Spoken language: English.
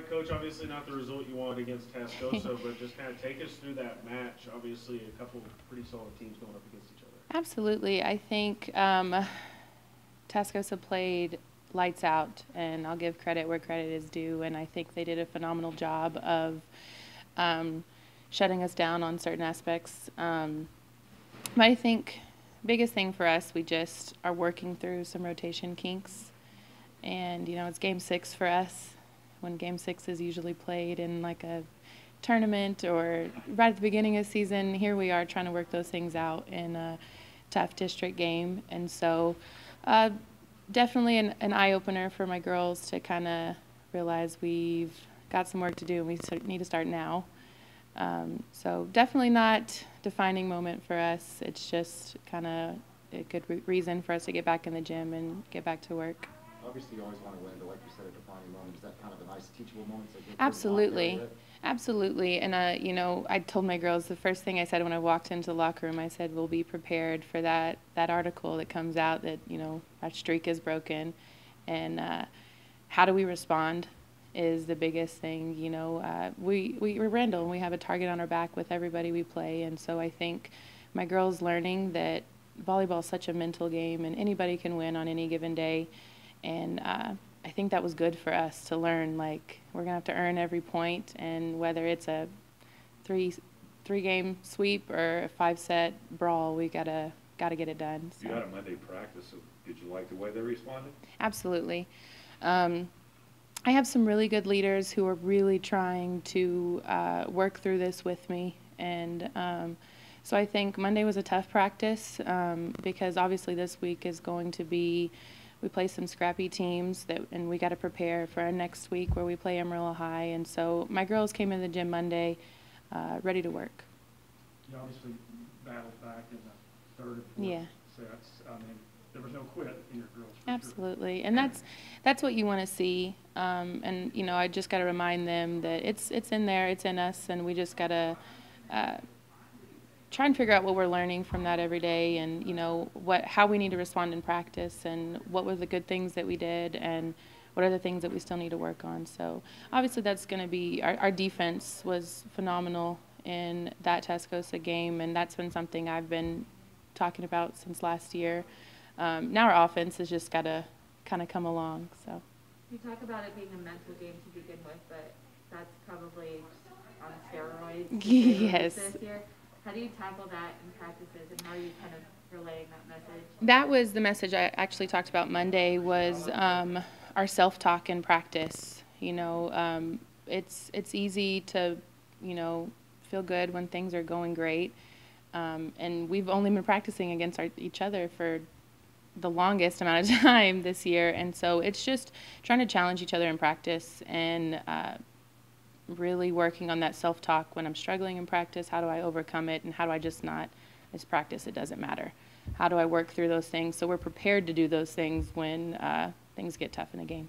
right, Coach. Obviously not the result you wanted against Tascosa, but just kind of take us through that match. Obviously a couple pretty solid teams going up against each other. Absolutely. I think Tascosa played lights out, and I'll give credit where credit is due, and I think they did a phenomenal job of shutting us down on certain aspects. But I think biggest thing for us, we just are working through some rotation kinks, and it's game 6 for us, when game 6 is usually played in like a tournament or right at the beginning of the season. Here we are trying to work those things out in a tough district game, and so definitely an eye-opener for my girls to kind of realize we've got some work to do and we need to start now. So definitely not defining moment for us. It's just kind of a good reason for us to get back in the gym and get back to work. Obviously you always want to win, but like you said, a defining moment, is that kind of a nice teachable moment? Absolutely. Absolutely. And, I told my girls, the first thing I said when I walked into the locker room, I said, we'll be prepared for that article that comes out that, our streak is broken. And how do we respond is the biggest thing. We're Randall, and we have a target on our back with everybody we play. And so I think my girls learning that volleyball is such a mental game, and anybody can win on any given day. And I think that was good for us to learn, like, we're going to have to earn every point, and whether it's a three-game sweep or a 5-set brawl, we gotta get it done. So. You had a Monday practice, so did you like the way they responded? Absolutely. I have some really good leaders who are really trying to work through this with me, and so I think Monday was a tough practice because obviously this week is going to be, we play some scrappy teams, and we got to prepare for our next week where we play Amarillo High. And so my girls came in the gym Monday ready to work. You obviously battled back in the third and fourth sets. I mean, there was no quit in your girls. Absolutely, sure. And that's what you want to see. And I just got to remind them that it's in there, it's in us, and we just got to try and figure out what we're learning from that every day, and how we need to respond in practice, and what were the good things that we did, and what are the things that we still need to work on. So obviously that's going to be, our defense was phenomenal in that Tascosa game, and that's been something I've been talking about since last year. Now our offense has just got to kind of come along. So you talk about it being a mental game to begin with, but that's probably on steroids. Yes. This year. How do you tackle that in practices, and how are you kind of relaying that message? That was the message I actually talked about Monday, was our self-talk in practice. It's easy to, feel good when things are going great, and we've only been practicing against each other for the longest amount of time this year, and so it's just trying to challenge each other in practice, and really working on that self-talk when I'm struggling in practice. How do I overcome it, and how do I just not, it's practice, it doesn't matter. How do I work through those things so we're prepared to do those things when things get tough in a game?